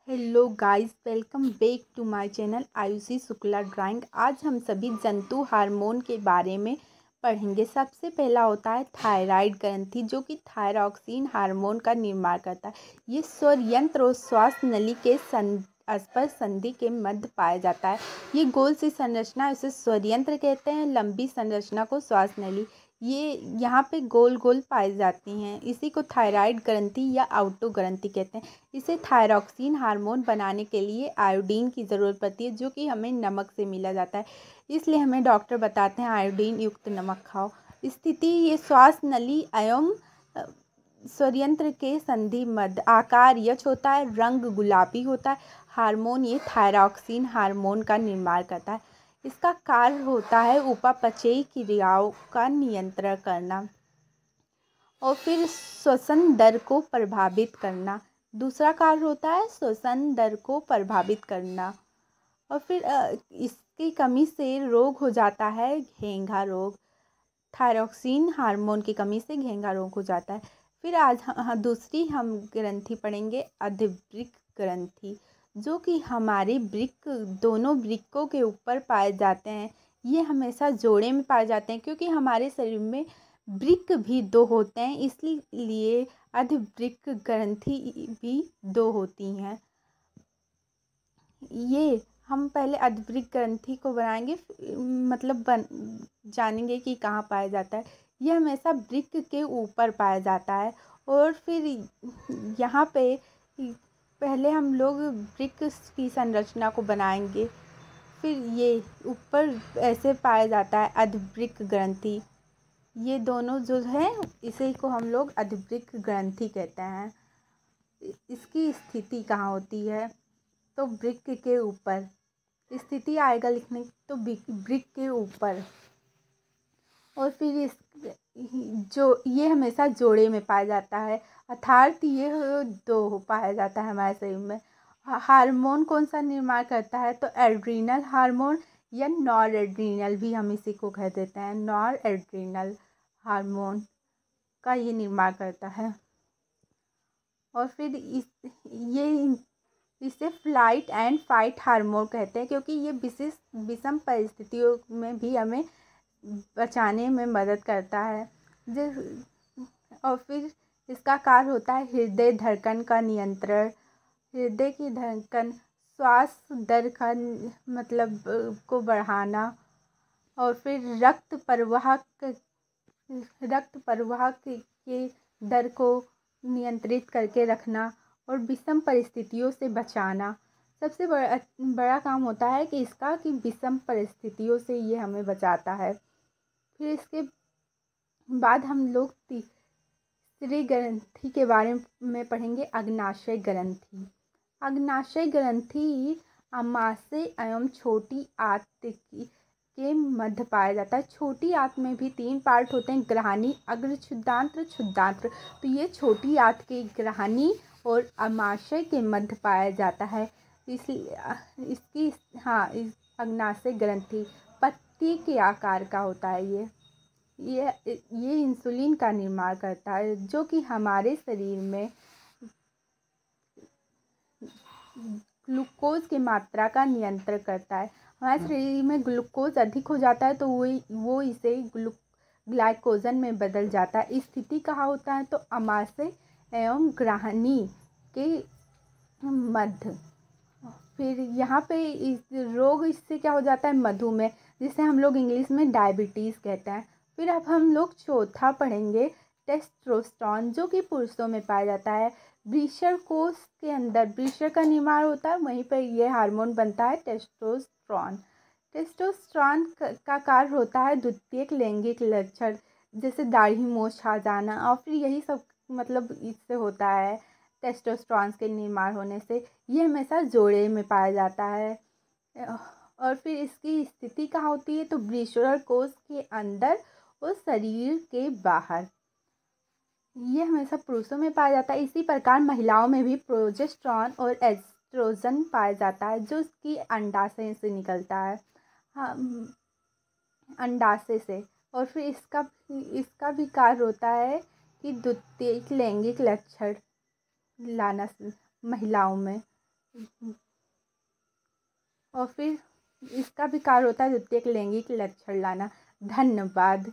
Hello guys, welcome back to my channel Ayushi Shukla drawing. आज हम सभी जंतु हार्मोन के बारे में पढ़ेंगे। सबसे पहला होता है थायराइड ग्रंथि, जो कि थायरॉक्सिन हार्मोन का निर्माण करता है। ये स्वरयंत्र और श्वास नली के स्पर्श संधि के मध्य पाया जाता है। ये गोल सी संरचना इसे स्वरयंत्र कहते हैं, लंबी संरचना को श्वास नली। ये यहाँ पे गोल गोल पाई जाती हैं। इसी को थायराइड ग्रंथि या आउटो ग्रंथि कहते हैं। इसे थायरॉक्सिन हार्मोन बनाने के लिए आयोडीन की ज़रूरत पड़ती है, जो कि हमें नमक से मिला जाता है। इसलिए हमें डॉक्टर बताते हैं आयोडीन युक्त नमक खाओ। स्थिति ये श्वास नली एवं स्वरयंत्र के संधि मध्य। आकार यक्ष होता है, रंग गुलाबी होता है। हार्मोन ये थायरॉक्सिन हार्मोन का निर्माण करता है। इसका कार्य होता है उपापचयी क्रियाओं का नियंत्रण करना और फिर श्वसन दर को प्रभावित करना। दूसरा कार्य होता है श्वसन दर को प्रभावित करना। और फिर इसकी कमी से रोग हो जाता है घेंघा रोग। थायरॉक्सिन हार्मोन की कमी से घेंघा रोग हो जाता है। फिर आज दूसरी हम ग्रंथि पढ़ेंगे, अधिवृक्क ग्रंथि, जो कि हमारे वृक्क दोनों वृक्कों के ऊपर पाए जाते हैं। ये हमेशा जोड़े में पाए जाते हैं, क्योंकि हमारे शरीर में वृक्क भी दो होते हैं, इसलिए अधिवृक्क ग्रंथि भी दो होती हैं। ये हम पहले अधिवृक्क ग्रंथि को बनाएंगे, मतलब जानेंगे कि कहाँ पाया जाता है। यह हमेशा वृक्क के ऊपर पाया जाता है। और फिर यहाँ पे पहले हम लोग वृक्क की संरचना को बनाएंगे, फिर ये ऊपर ऐसे पाया जाता है अधिवृक्क ग्रंथि। ये दोनों जो है, इसी को हम लोग अधिवृक्क ग्रंथि कहते हैं। इसकी स्थिति कहाँ होती है, तो वृक्क के ऊपर। स्थिति आएगा लिखने तो वृक्क के ऊपर। और फिर ये हमेशा जोड़े में पाया जाता है, अर्थात ये दो पाया जाता है हमारे शरीर में। हार्मोन कौन सा निर्माण करता है, तो एड्रीनल हार्मोन या नॉर एड्रीनल भी हम इसी को कह देते हैं। नॉर एड्रीनल हार्मोन का ये निर्माण करता है। और फिर इसे फ्लाइट एंड फाइट हार्मोन कहते हैं, क्योंकि ये विषम परिस्थितियों में भी हमें बचाने में मदद करता है। और फिर इसका कार्य होता है हृदय धड़कन का नियंत्रण, हृदय की धड़कन, श्वास दर का मतलब को बढ़ाना, और फिर रक्त प्रवाह के दर को नियंत्रित करके रखना और विषम परिस्थितियों से बचाना। सबसे बड़ा काम होता है कि इसका कि विषम परिस्थितियों से ये हमें बचाता है। फिर इसके बाद हम लोग तीसरी ग्रंथि के बारे में पढ़ेंगे, अग्नाशय ग्रंथि। अग्नाशय ग्रंथि अमाशय एवं छोटी आंत के मध्य पाया जाता है। छोटी आंत में भी 3 पार्ट होते हैं, ग्रहणी, अग्र क्षुद्रांत्र, क्षुद्रांत्र। तो ये छोटी आंत के ग्रहणी और अमाशय के मध्य पाया जाता है। इसलिए इस अग्नाशय ग्रंथि पत्ती के आकार का होता है। ये इंसुलिन का निर्माण करता है, जो कि हमारे शरीर में ग्लूकोज की मात्रा का नियंत्रण करता है। हमारे शरीर में ग्लूकोज अधिक हो जाता है तो वो इसे ग्लाइकोजन में बदल जाता है। स्थिति कहाँ होता है, तो अमाशय एवं ग्रहणी के मध्य। फिर यहाँ पे रोग इससे क्या हो जाता है, मधुमेह, जिसे हम लोग इंग्लिश में डायबिटीज़ कहते हैं। फिर अब हम लोग चौथा पढ़ेंगे, टेस्टोस्टेरोन, जो कि पुरुषों में पाया जाता है। वृषण कोश के अंदर वृषण का निर्माण होता है, वहीं पर यह हार्मोन बनता है टेस्टोस्टेरोन। टेस्टोस्टेरोन का कार्य होता है द्वितीयक लैंगिक लक्षण, जैसे दाढ़ी मूंछ आ जाना, और फिर यही सब मतलब इससे होता है टेस्टोस्टेरोन के निर्माण होने से। ये हमेशा जोड़े में पाया जाता है। और फिर इसकी स्थिति कहाँ होती है, तो वृषण कोश के अंदर और शरीर के बाहर। ये हमेशा पुरुषों में पाया जाता है। इसी प्रकार महिलाओं में भी प्रोजेस्टेरोन और एस्ट्रोजन पाया जाता है, जो उसकी अंडाशय से निकलता है। हाँ, अंडाशय से। और फिर इसका भी कार्य होता है कि द्वितीयक लैंगिक लक्षण लाना महिलाओं में। और फिर इसका भी कार्य होता है द्वितीयक लैंगिक लक्षण लाना। धन्यवाद।